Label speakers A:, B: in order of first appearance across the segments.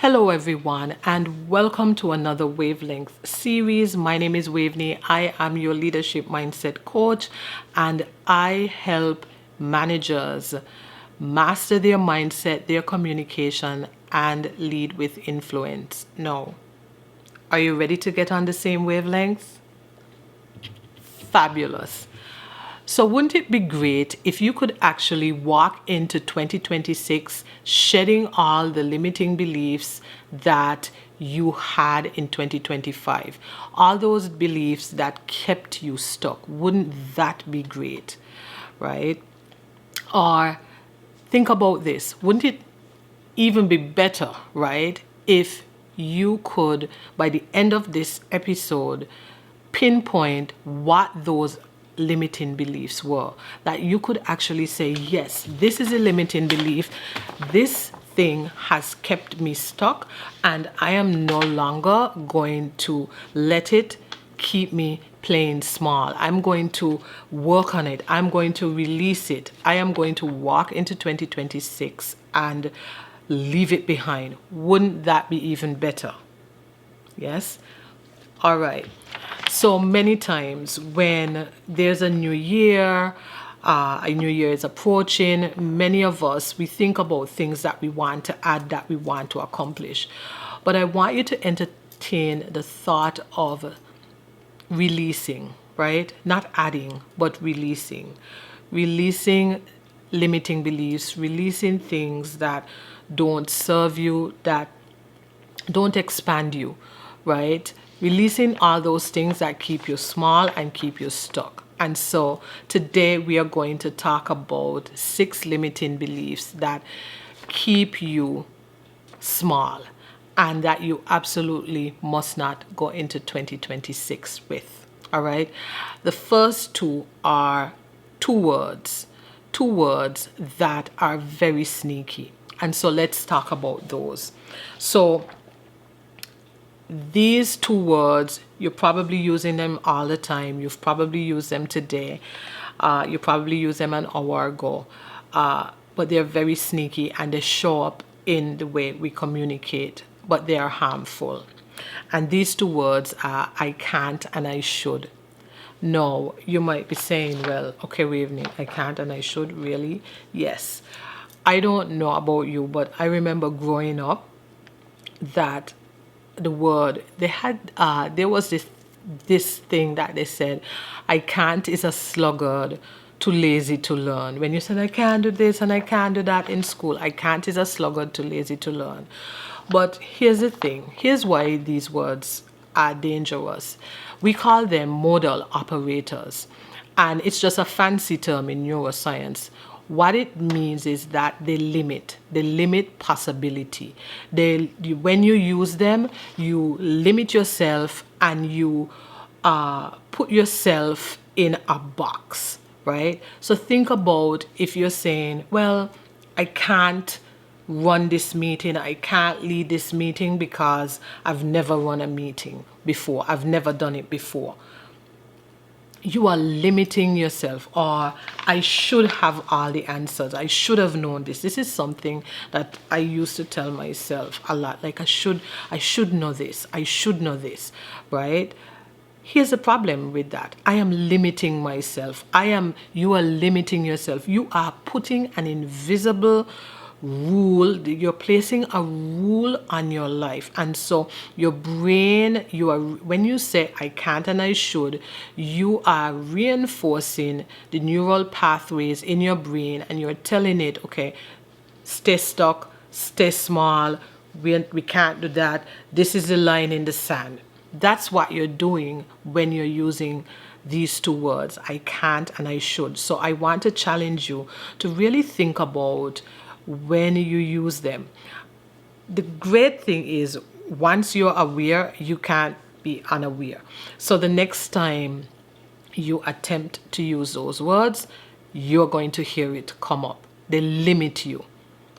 A: Hello everyone and welcome to another Wavelength series. My name is Waveney. I am your leadership mindset coach and I help managers master their mindset, their communication and lead with influence. Now, are you ready to get on the same wavelength? Fabulous. So wouldn't it be great if you could actually walk into 2026 shedding all the limiting beliefs that you had in 2025? All those beliefs that kept you stuck. Wouldn't that be great? Right? Or think about this. Wouldn't it even be better, right, if you could, by the end of this episode, pinpoint what those limiting beliefs were, that you could actually say, yes, this is a limiting belief, this thing has kept me stuck and I am no longer going to let it keep me playing small. I'm going to work on it. I'm going to release it. I am going to walk into 2026 and leave it behind. Wouldn't that be even better? Yes? All right. So many times when there's a new year is approaching, many of us, we think about things that we want to add, that we want to accomplish. But I want you to entertain the thought of releasing, right? Not adding, but releasing. Releasing limiting beliefs, releasing things that don't serve you, that don't expand you, right? Releasing all those things that keep you small and keep you stuck. And so today we are going to talk about 6 limiting beliefs that keep you small and that you absolutely must not go into 2026 with. All right. The first two are two words that are very sneaky. And so let's talk about those. So these 2 words, you're probably using them all the time. You've probably used them today. You probably used them an hour ago. But they're very sneaky and they show up in the way we communicate, but they are harmful. And these 2 words are I can't and I should. No, you might be saying, well, okay, Waveney, I can't and I should, really? Yes. I don't know about you, but I remember growing up that the word there was this thing that they said, I can't is a sluggard, too lazy to learn. When you said I can't do this and I can't do that in school, I can't is a sluggard, too lazy to learn. But here's the thing, here's why these words are dangerous. We call them modal operators, and it's just a fancy term in neuroscience. What it means is that they limit possibility. When you use them, you limit yourself and you put yourself in a box, right? So think about if you're saying, well, I can't run this meeting, I can't lead this meeting because I've never run a meeting before, I've never done it before. You are limiting yourself. Or I should have all the answers, I should have known this. This is something that I used to tell myself a lot, like I should know this, I should know this, right? Here's the problem with that. I am limiting myself. You are limiting yourself. You are putting an invisible rule, you're placing a rule on your life. And so your brain, when you say I can't and I should, you are reinforcing the neural pathways in your brain and you're telling it, okay, stay stuck, stay small, we can't do that, this is the line in the sand. That's what you're doing when you're using these 2 words, I can't and I should. So I want to challenge you to really think about when you use them. The great thing is once you're aware, you can't be unaware. So the next time you attempt to use those words, you're going to hear it come up. They limit you.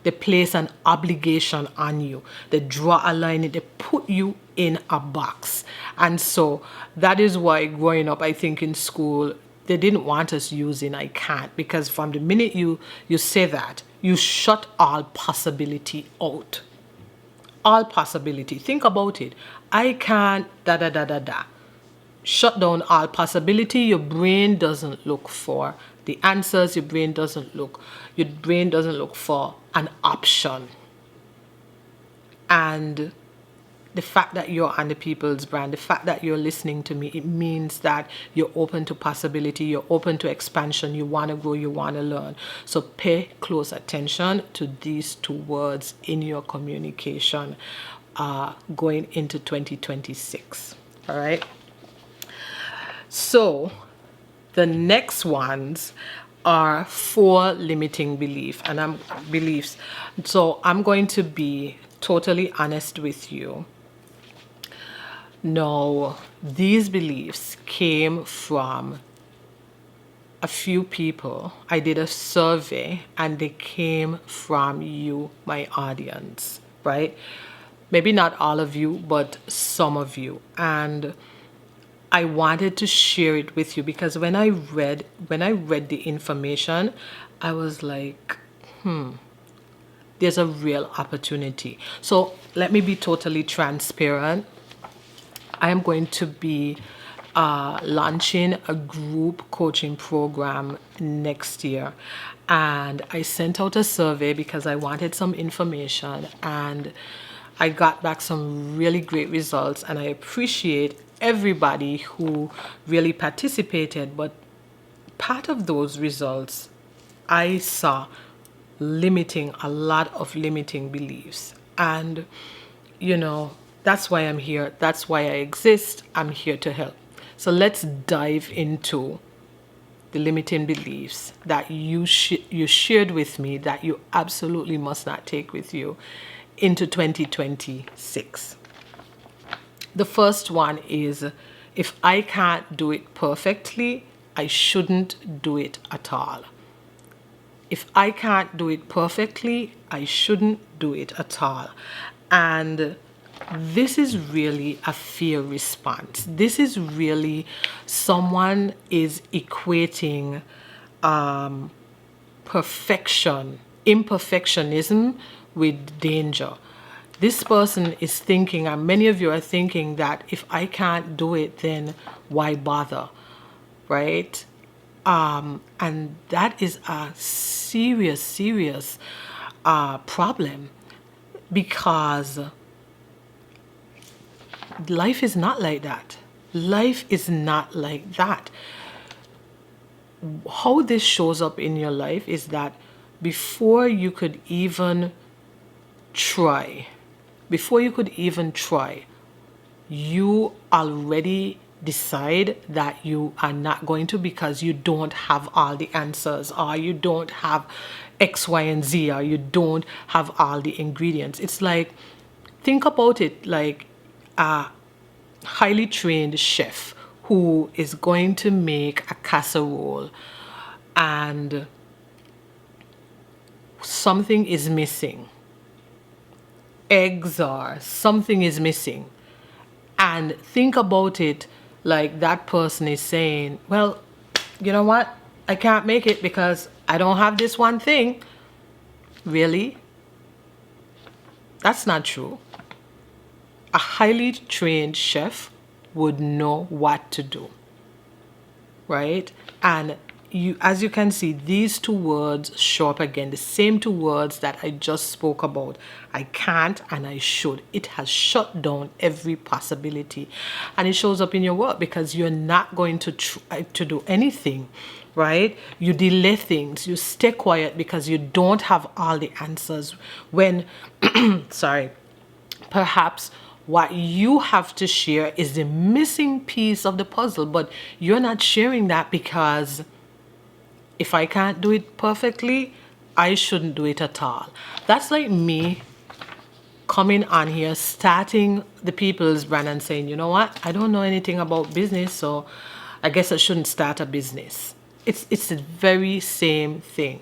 A: They place an obligation on you. They draw a line, they put you in a box. And so that is why growing up, I think in school, they didn't want us using I can't, because from the minute you say that, you shut all possibility out. all possibility. Think about it. I can't da da da da da. Shut down all possibility. Your brain doesn't look for the answers. Your brain doesn't look for an option. And the fact that you're on the People's Brand, the fact that you're listening to me, it means that you're open to possibility, you're open to expansion, you want to grow, you want to learn. So pay close attention to these two words in your communication going into 2026. All right. So the next ones are 4 limiting beliefs. So I'm going to be totally honest with you. No, these beliefs came from a few people. I did a survey and they came from you, my audience, right? Maybe not all of you, but some of you. And I wanted to share it with you because when I read the information, I was like, there's a real opportunity. So let me be totally transparent. I am going to be launching a group coaching program next year. And I sent out a survey because I wanted some information, and I got back some really great results, and I appreciate everybody who really participated. But part of those results, I saw a lot of limiting beliefs. And that's why I'm here. That's why I exist. I'm here to help. So let's dive into the limiting beliefs that you shared with me that you absolutely must not take with you into 2026. The first one is, if I can't do it perfectly, I shouldn't do it at all. If I can't do it perfectly, I shouldn't do it at all. And this is really a fear response. This is really someone is equating imperfectionism with danger. This person is thinking, and many of you are thinking, that if I can't do it, then why bother, right? And that is a serious problem, because life is not like that. Life is not like that. How this shows up in your life is that before you could even try, you already decide that you are not going to, because you don't have all the answers, or you don't have X, Y, and Z, or you don't have all the ingredients. It's like, think about it like a highly trained chef who is going to make a casserole and something is missing. Eggs, or something is missing. And think about it like that person is saying, well, you know what? I can't make it because I don't have this one thing. Really? That's not true. A highly trained chef would know what to do, right? And as you can see, these two words show up again, the same two words that I just spoke about. I can't and I should. It has shut down every possibility, and it shows up in your work because you're not going to try to do anything, right? You delay things, you stay quiet because you don't have all the answers when perhaps what you have to share is the missing piece of the puzzle, but you're not sharing that because if I can't do it perfectly, I shouldn't do it at all. That's like me coming on here, starting the People's Brand and saying, you know what, I don't know anything about business, so I guess I shouldn't start a business. It's the very same thing.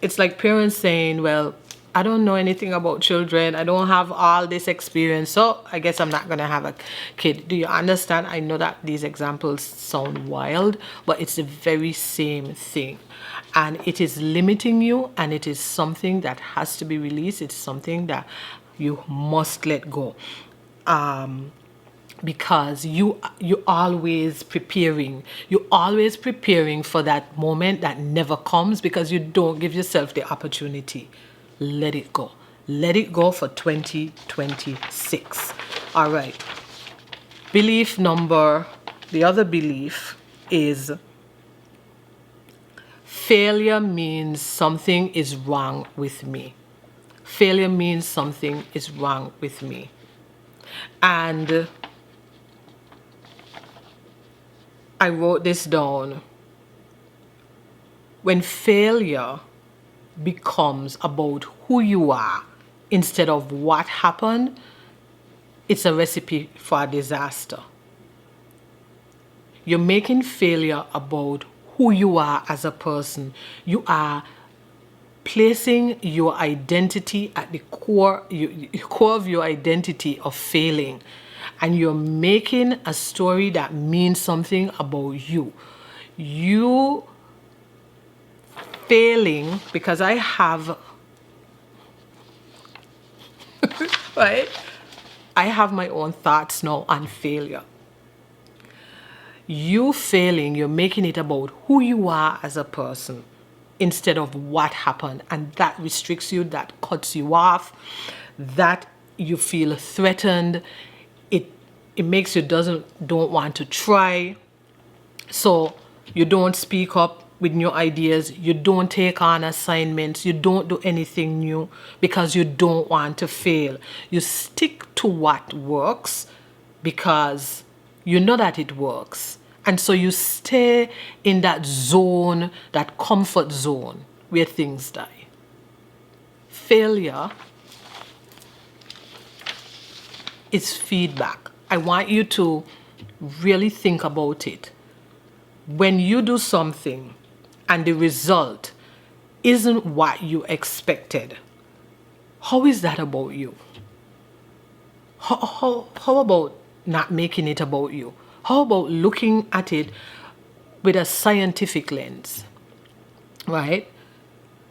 A: It's like parents saying, well, I don't know anything about children. I don't have all this experience, so I guess I'm not going to have a kid. Do you understand? I know that these examples sound wild, but it's the very same thing. And it is limiting you, and it is something that has to be released. It's something that You must let go. Because you always preparing. You're always preparing for that moment that never comes because you don't give yourself the opportunity. Let it go. Let it go for 2026. All right. The other belief is failure means something is wrong with me. Failure means something is wrong with me. And I wrote this down. When failure becomes about who you are instead of what happened, it's a recipe for a disaster. You're making failure about who you are as a person. You are placing your identity at the core of your identity of failing. And you're making a story that means something about you. You failing, because I have, right? I have my own thoughts now on failure. You failing, you're making it about who you are as a person instead of what happened. And that restricts you, that cuts you off, that you feel threatened. It makes you don't want to try. So you don't speak up with new ideas. You don't take on assignments. You don't do anything new because you don't want to fail. You stick to what works because you know that it works. And so you stay in that zone, that comfort zone where things die. Failure is feedback. I want you to really think about it. When you do something and the result isn't what you expected, how is that about you? How about not making it about you? How about looking at it with a scientific lens, right?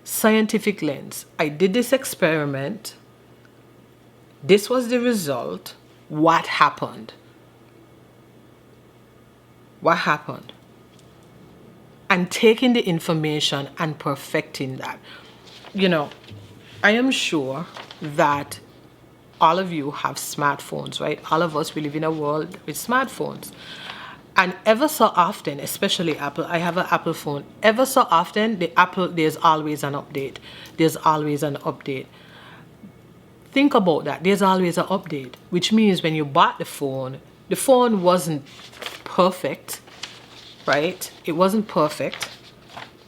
A: Scientific lens. I did this experiment. This was the result. What happened? What happened? And taking the information and perfecting that. You know, I am sure that all of you have smartphones, right? All of us, we live in a world with smartphones. And ever so often, especially Apple, I have an Apple phone. Ever so often, there's always an update. There's always an update. Think about that. There's always an update, which means when you bought the phone wasn't perfect, right? It wasn't perfect.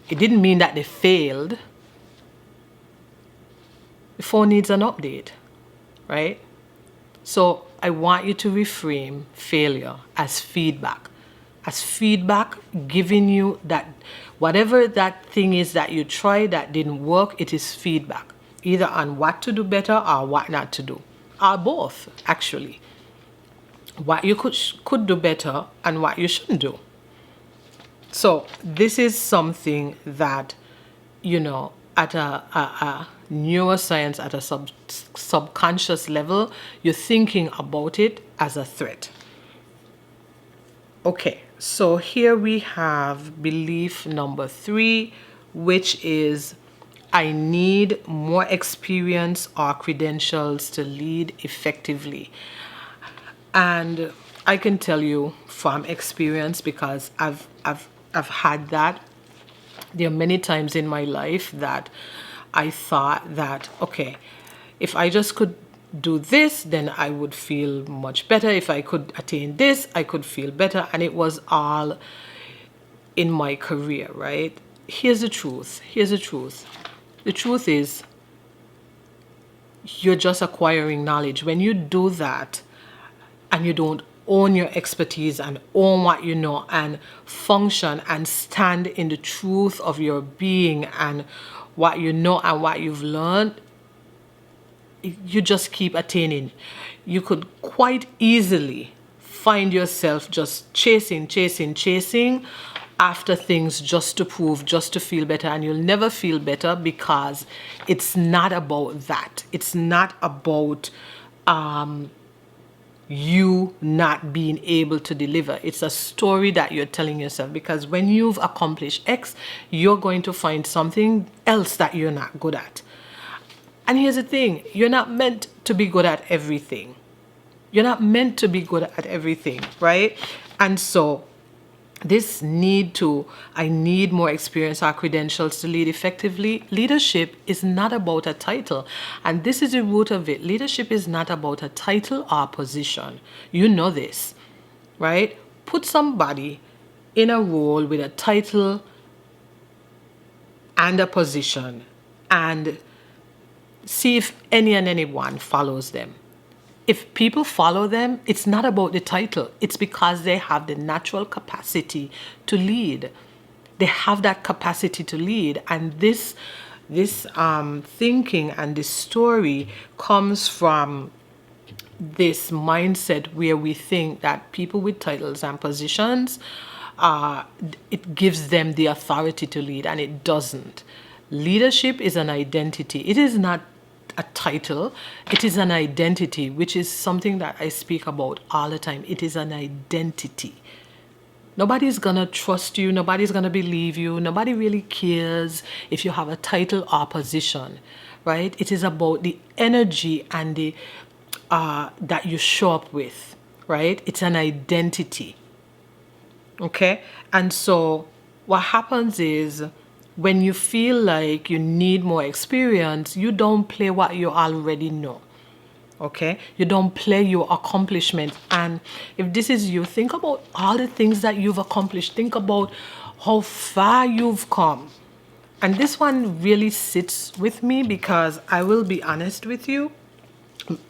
A: It didn't mean that they failed. The phone needs an update, right? So I want you to reframe failure as feedback. As feedback, giving you that whatever that thing is that you tried that didn't work, it is feedback. Either on what to do better or what not to do. Or both, actually. What you could do better and what you shouldn't do. So this is something that, you know, at a neuroscience, at a subconscious level, you're thinking about it as a threat. Okay, so here we have belief number 3, which is I need more experience or credentials to lead effectively. And I can tell you from experience, because I've had that. There are many times in my life that I thought that, okay, if I just could do this, then I would feel much better. If I could attain this, I could feel better. And it was all in my career, right? Here's the truth. Here's the truth. The truth is, you're just acquiring knowledge. When you do that and you don't own your expertise and own what you know and function and stand in the truth of your being and what you know and what you've learned, you just keep attaining. You could quite easily find yourself just chasing after things just to prove, just to feel better, and you'll never feel better, because it's not about that. It's not about you not being able to deliver. It's a story that you're telling yourself, because when you've accomplished X, you're going to find something else that you're not good at. And here's the thing, you're not meant to be good at everything. You're not meant to be good at everything, right? And so I need more experience or credentials to lead effectively. Leadership is not about a title. And this is the root of it. Leadership is not about a title or position. You know this, right? Put somebody in a role with a title and a position and see if anyone follows them. If people follow them, it's not about the title. It's because they have the natural capacity to lead. They have that capacity to lead. And this thinking and this story comes from this mindset where we think that people with titles and positions, it gives them the authority to lead, and it doesn't. Leadership is an identity. It is not a title. It is an identity, which is something that I speak about all the time. It is an identity. Nobody's gonna trust you. Nobody's gonna believe you. Nobody really cares if you have a title or position, right? It is about the energy and the that you show up with, right? It's an identity. Okay? And so what happens is, when you feel like you need more experience, you don't play what you already know. Okay? You don't play your accomplishments. And if this is you, think about all the things that you've accomplished. Think about how far you've come. And this one really sits with me, because I will be honest with you.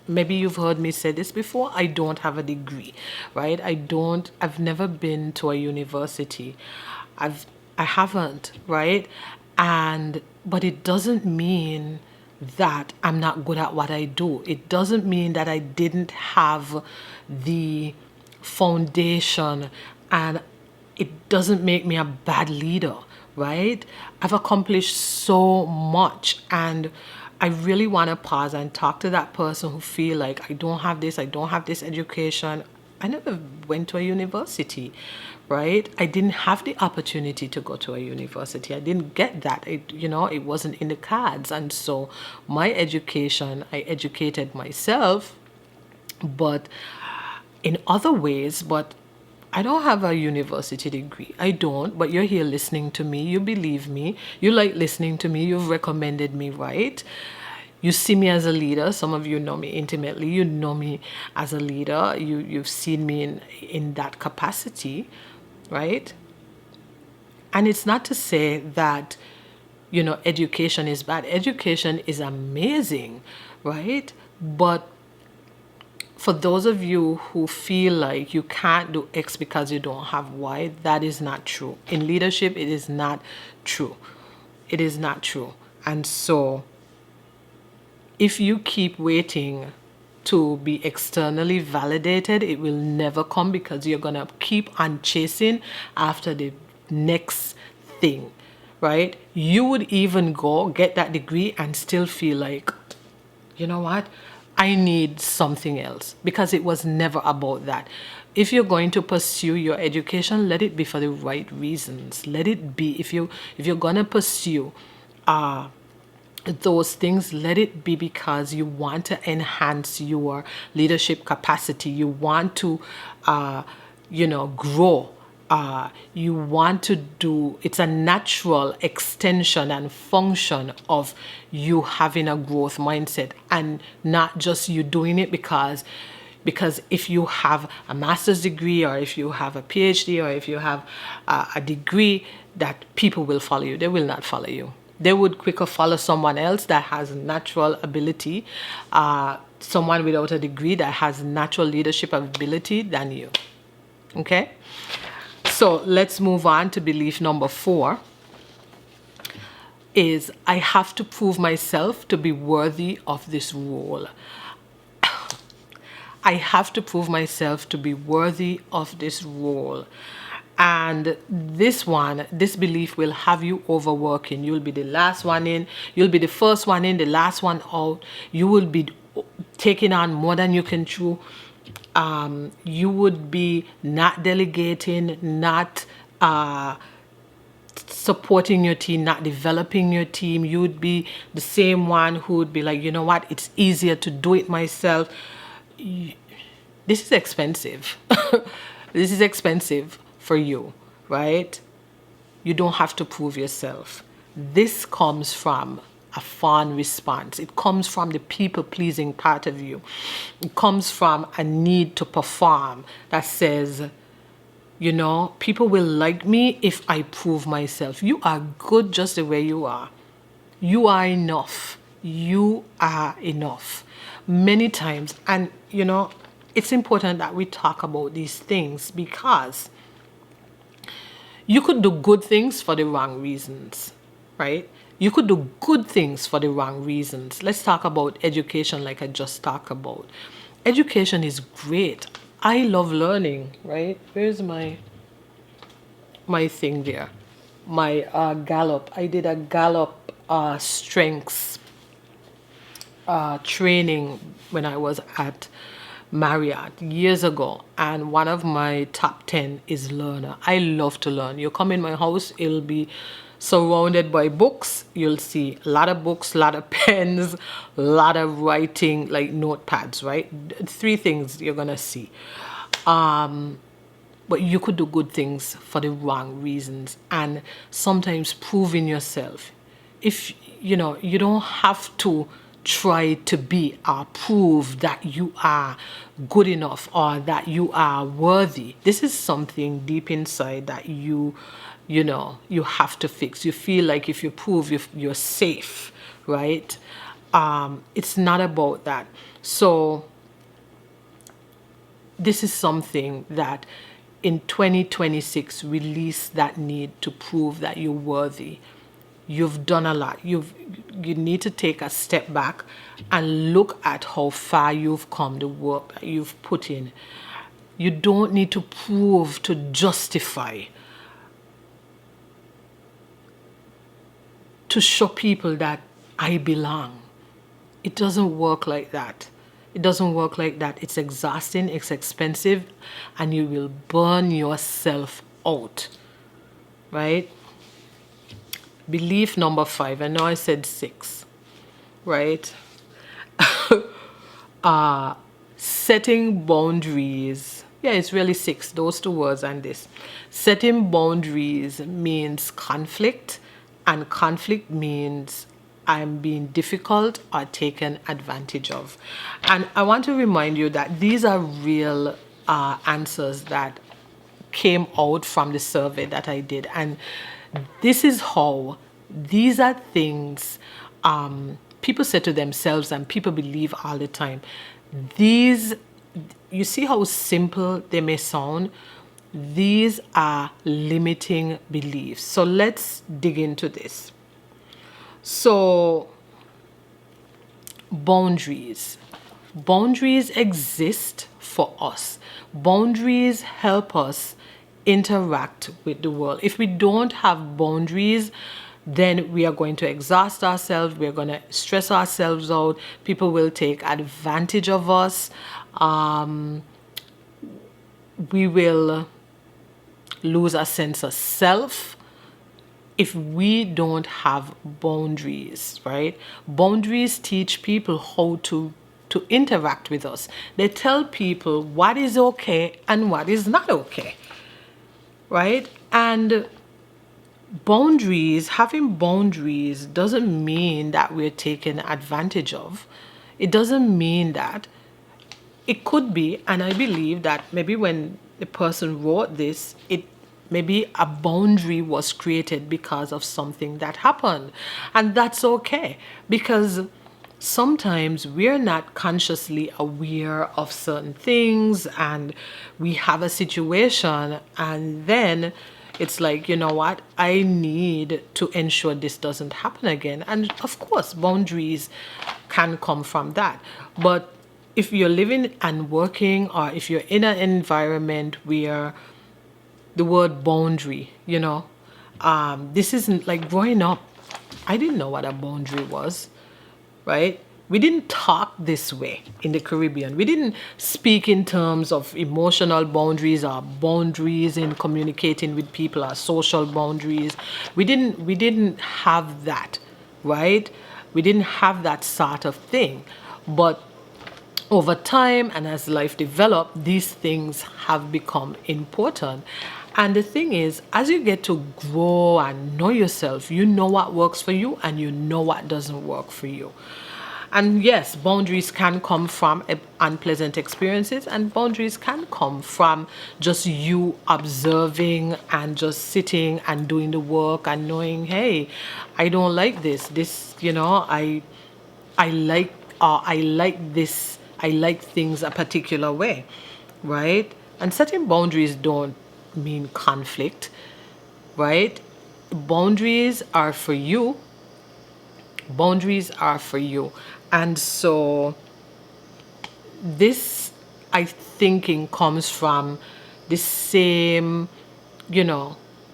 A: Maybe you've heard me say this before. I don't have a degree, right? I've never been to a university. I haven't, right? But it doesn't mean that I'm not good at what I do. It doesn't mean that I didn't have the foundation, and it doesn't make me a bad leader, right? I've accomplished so much, and I really want to pause and talk to that person who feel like, I don't have this education. I never went to a university, right? I didn't have the opportunity to go to a university. I didn't get that. It wasn't in the cards. And so my education, I educated myself, but in other ways, but I don't have a university degree. I don't, but you're here listening to me. You believe me. You like listening to me. You've recommended me, right? You see me as a leader. Some of you know me intimately. You know me as a leader. You've seen me in that capacity, right? And it's not to say that, education is bad. Education is amazing, right? But for those of you who feel like you can't do X because you don't have Y, that is not true. In leadership, it is not true. It is not true. And so if you keep waiting to be externally validated, it will never come, because you're going to keep on chasing after the next thing, right? You would even go get that degree and still feel like, you know what? I need something else, because it was never about that. If you're going to pursue your education, let it be for the right reasons. Let it be, if you're going to pursue those things, let it be because you want to enhance your leadership capacity. You want to, grow. You want to do, it's a natural extension and function of you having a growth mindset, and not just you doing it because if you have a master's degree, or if you have a PhD, or if you have a degree, that people will follow you. They will not follow you. They would quicker follow someone else that has natural ability, someone without a degree that has natural leadership ability than you. Okay? So let's move on to belief number 4. Is I have to prove myself to be worthy of this role. I have to prove myself to be worthy of this role. And this belief will have you overworking. You'll be the last one in, you'll be the first one in, the last one out. You will be taking on more than you can chew. You would be not delegating, not supporting your team, not developing your team. You would be the same one who would be like, you know what, it's easier to do it myself. This is expensive. This is expensive for you, right? You don't have to prove yourself. This comes from a fawn response. It comes from the people-pleasing part of you. It comes from a need to perform that says, you know, people will like me if I prove myself. You are good just the way you are. You are enough. You are enough. Many times, and you know, it's important that we talk about these things because you could do good things for the wrong reasons, right? You could do good things for the wrong reasons. Let's talk about education like I just talked about. Education is great. I love learning, right? Where's my thing there? My Gallup. I did a Gallup strengths training when I was at Marriott years ago, and one of my top 10 is learner. I love to learn. You come in my house, it'll be surrounded by books. You'll see a lot of books, a lot of pens, a lot of writing, like notepads, right? Three things you're gonna see. But you could do good things for the wrong reasons, and sometimes proving yourself. If you know, you don't have to try to be or prove that you are good enough or that you are worthy. This is something deep inside that you know, you have to fix. You feel like if you prove you're safe, right? It's not about that. So this is something that in 2026 release that need to prove that you're worthy. You've done a lot. You need to take a step back and look at how far you've come, the work that you've put in. You don't need to prove, to justify, to show people that I belong. It doesn't work like that. It doesn't work like that. It's exhausting, it's expensive, and you will burn yourself out, right? Belief number 5. I know I said 6, right? Setting boundaries. Yeah, it's really 6, those 2 words and this. Setting boundaries means conflict, and conflict means I'm being difficult or taken advantage of. And I want to remind you that these are real answers that came out from the survey that I did. And this is how, these are things people say to themselves and people believe all the time. These, you see how simple they may sound? These are limiting beliefs. So let's dig into this. So, boundaries. Boundaries exist for us. Boundaries help us interact with the world. If we don't have boundaries, then we are going to exhaust ourselves. We're going to stress ourselves out. People will take advantage of us. We will lose a sense of self if we don't have boundaries, right? Boundaries teach people how to interact with us. They tell people what is okay and what is not okay, right? And boundaries, having boundaries doesn't mean that we're taken advantage of. It doesn't mean that. It could be, and I believe that maybe when the person wrote this, maybe a boundary was created because of something that happened. And that's okay, because sometimes we're not consciously aware of certain things and we have a situation and then it's like, you know what, I need to ensure this doesn't happen again. And of course, boundaries can come from that. But if you're living and working, or if you're in an environment where the word boundary, this isn't like growing up. I didn't know what a boundary was, right? We didn't talk this way in the Caribbean. We didn't speak in terms of emotional boundaries or boundaries in communicating with people or social boundaries. We didn't have that, right? We didn't have that sort of thing. But over time and as life developed, these things have become important. And the thing is, as you get to grow and know yourself, you know what works for you and you know what doesn't work for you. And yes, boundaries can come from unpleasant experiences, and boundaries can come from just you observing and just sitting and doing the work and knowing, hey, I don't like this. I like this. I like things a particular way, right? And setting boundaries don't mean conflict, right? Boundaries are for you. Boundaries are for you. And so this, I thinking, comes from the same,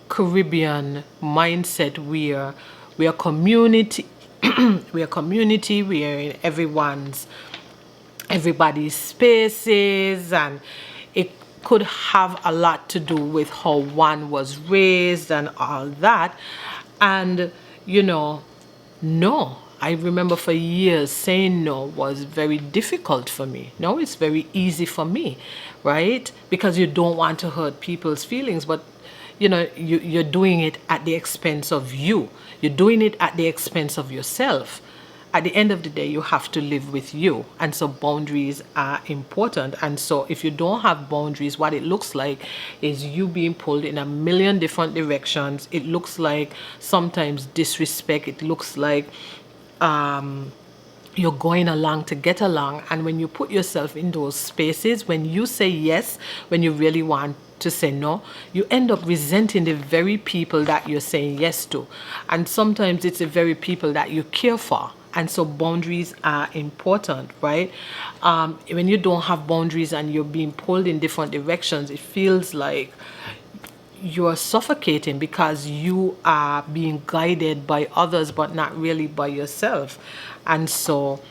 A: Caribbean mindset where we are community, we are community, we are in everybody's spaces, and it could have a lot to do with how one was raised and all that. And no, I remember for years saying no was very difficult for me. Now it's very easy for me, right? Because you don't want to hurt people's feelings, but you're doing it at the expense of you. You're doing it at the expense of yourself. At the end of the day, you have to live with you. And so boundaries are important. And so if you don't have boundaries, what it looks like is you being pulled in a million different directions. It looks like sometimes disrespect. It looks like you're going along to get along. And when you put yourself in those spaces, when you say yes, when you really want to say no, you end up resenting the very people that you're saying yes to. And sometimes it's the very people that you care for. And so boundaries are important, right? When you don't have boundaries and you're being pulled in different directions, it feels like you're suffocating because you are being guided by others but not really by yourself. And so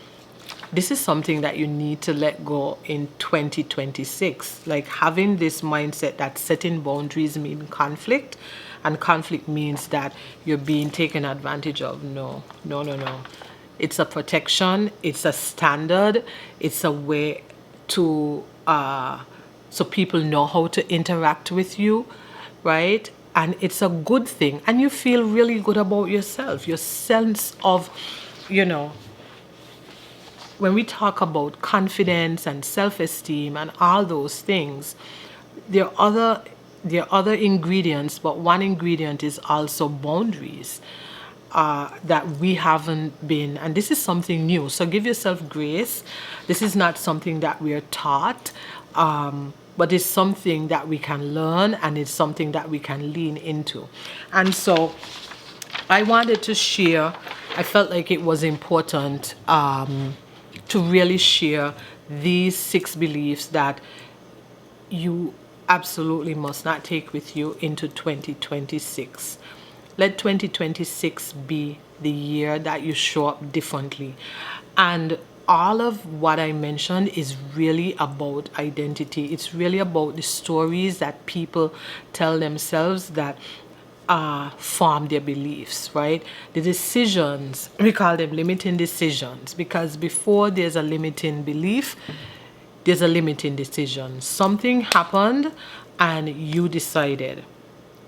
A: this is something that you need to let go in 2026. Like having this mindset that setting boundaries mean conflict, and conflict means that you're being taken advantage of. No, no, no, no. It's a protection, it's a standard, it's a way to so people know how to interact with you, right? And it's a good thing, and you feel really good about yourself. Your sense of, when we talk about confidence and self-esteem and all those things, there are other ingredients, but one ingredient is also boundaries. That we haven't been, and this is something new. So give yourself grace. This is not something that we are taught, but it's something that we can learn, and it's something that we can lean into. And so I wanted to share, I felt like it was important to really share these 6 beliefs that you absolutely must not take with you into 2026. Let 2026 be the year that you show up differently. And all of what I mentioned is really about identity. It's really about the stories that people tell themselves that form their beliefs, right? The decisions, we call them limiting decisions, because before there's a limiting belief, there's a limiting decision. Something happened and you decided,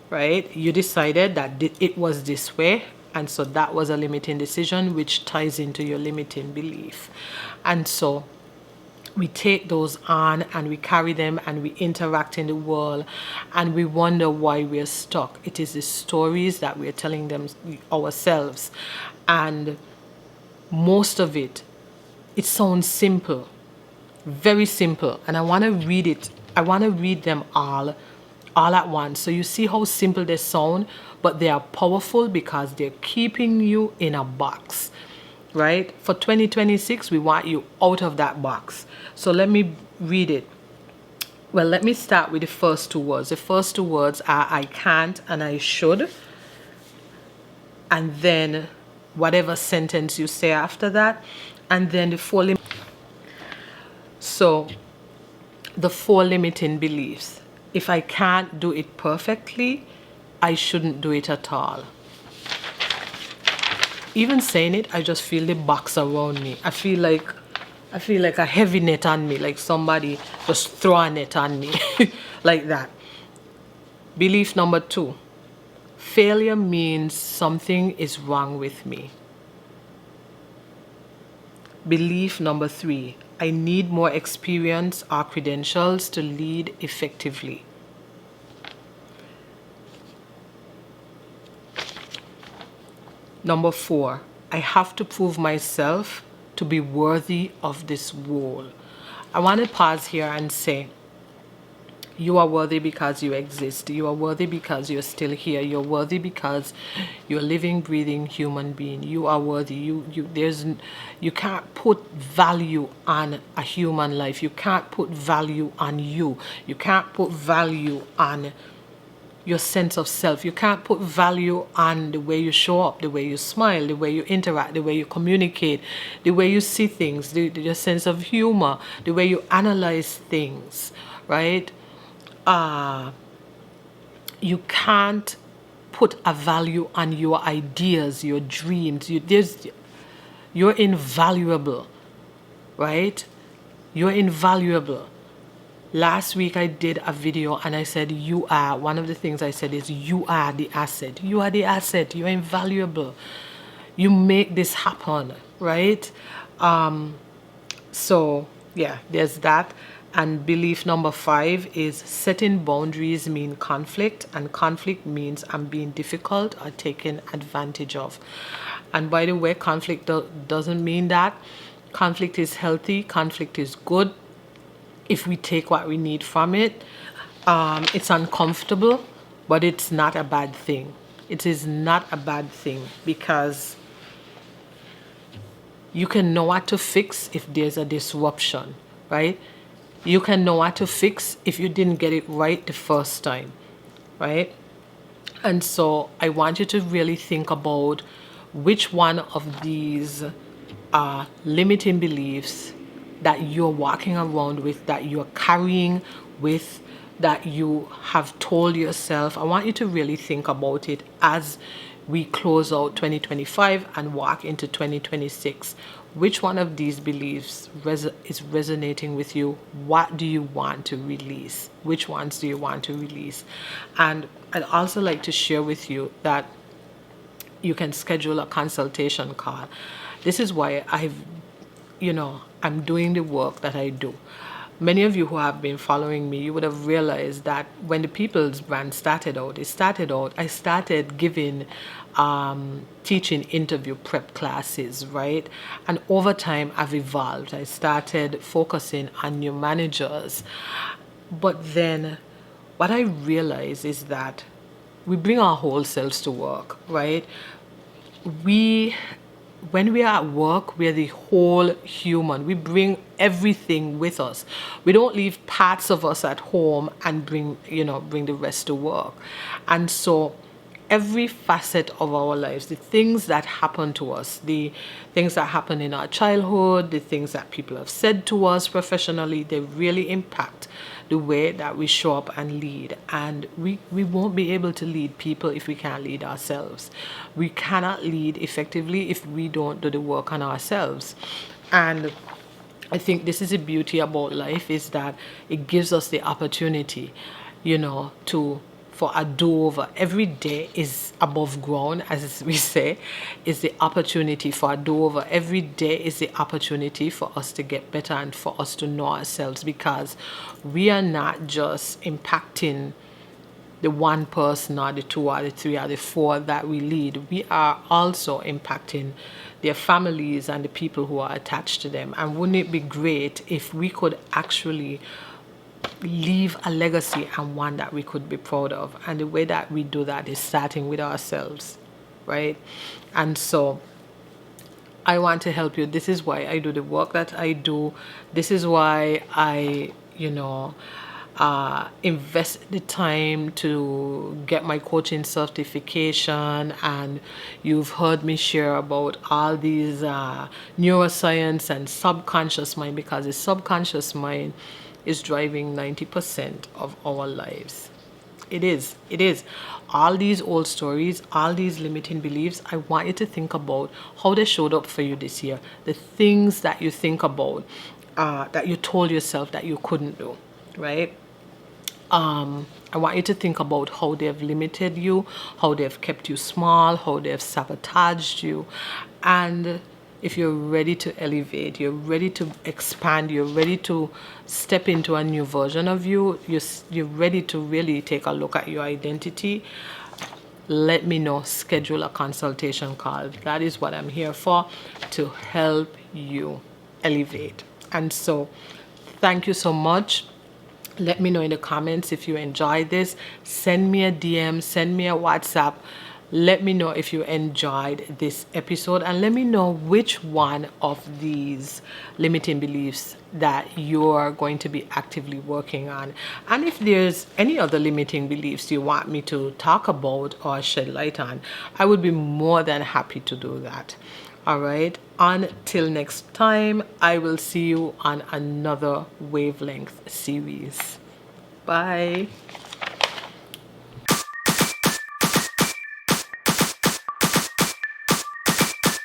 A: right? You decided that it was this way, and so that was a limiting decision, which ties into your limiting belief. And so we take those on and we carry them and we interact in the world, and we wonder why we're stuck. It is the stories that we're telling them ourselves, and most of it sounds simple, very simple, and I want to read it. I want to read them all at once, so you see how simple they sound, but they are powerful because they're keeping you in a box, right? For 2026, we want you out of that box. So let me read it. Well, let me start with the first two words. The first two words are I can't and I should. And then whatever sentence you say after that. And then the four so the four limiting beliefs. If I can't do it perfectly, I shouldn't do it at all. Even saying it, I just feel the box around me. I feel like a heavy net on me, like somebody just throw a net on me like that. Belief number 2. Failure means something is wrong with me. Belief number 3. I need more experience or credentials to lead effectively. Number 4. I have to prove myself to be worthy of this role. I want to pause here and say, you are worthy because you exist. You are worthy because you're still here. You're worthy because you're a living, breathing human being. You are worthy. You can't put value on a human life. You can't put value on you. You can't put value on your sense of self. You can't put value on the way you show up, the way you smile, the way you interact, the way you communicate, the way you see things, your sense of humor, the way you analyze things, right? You can't put a value on your ideas, your dreams. You're invaluable, right? You're invaluable. Last week I did a video and I said one of the things I said is you are the asset. You are the asset. You're invaluable. You make this happen, right? So yeah, there's that. And belief number 5 is setting boundaries mean conflict, and conflict means I'm being difficult or taken advantage of. And by the way, conflict doesn't mean that. Conflict is healthy. Conflict is good if we take what we need from it. It's uncomfortable, but it's not a bad thing. It is not a bad thing because you can know what to fix if there's a disruption, right? You can know what to fix if you didn't get it right the first time, right? And so I want you to really think about which one of these limiting beliefs that you're walking around with, that you're carrying with, that you have told yourself. I want you to really think about it as we close out 2025 and walk into 2026. Which one of these beliefs is resonating with you? What do you want to release? Which ones do you want to release? And I'd also like to share with you that you can schedule a consultation call. This is why I'm doing the work that I do. Many of you who have been following me, you would have realized that when the People's Brand started out, I started giving teaching interview prep classes, right? And over time, I've evolved. I started focusing on new managers. But then what I realized is that we bring our whole selves to work, right? When we are at work, we are the whole human. We bring everything with us. We don't leave parts of us at home and bring the rest to work. And so every facet of our lives, the things that happen to us, the things that happen in our childhood, the things that people have said to us professionally, they really impact the way that we show up and lead. And we won't be able to lead people if we can't lead ourselves. We cannot lead effectively if we don't do the work on ourselves. And I think this is the beauty about life, is that it gives us the opportunity, for a do-over. Every day is above ground, as we say, is the opportunity for a do-over. Every day is the opportunity for us to get better and for us to know ourselves, because we are not just impacting the one person or the two or the three or the four that we lead. We are also impacting their families and the people who are attached to them. And wouldn't it be great if we could actually leave a legacy, and one that we could be proud of? And the way that we do that is starting with ourselves, right? And so I want to help you. This is why I do the work that I do. This is why I invest the time to get my coaching certification, and you've heard me share about all these neuroscience and subconscious mind, because the subconscious mind is driving 90% of our lives. It is. It is. All these old stories, all these limiting beliefs, I want you to think about how they showed up for you this year. The things that you think about, that you told yourself that you couldn't do, right? I want you to think about how they've limited you, how they've kept you small, how they've sabotaged you. And if you're ready to elevate, you're ready to expand, you're ready to step into a new version of you, you're ready to really take a look at your identity, let me know. Schedule a consultation call. That is what I'm here for, to help you elevate. And so, thank you so much. Let me know in the comments if you enjoyed this. Send me a DM, send me a WhatsApp. Let me know if you enjoyed this episode, and let me know which one of these limiting beliefs that you're going to be actively working on. And if there's any other limiting beliefs you want me to talk about or shed light on, I would be more than happy to do that. All right. Until next time, I will see you on another wavelength series. Bye.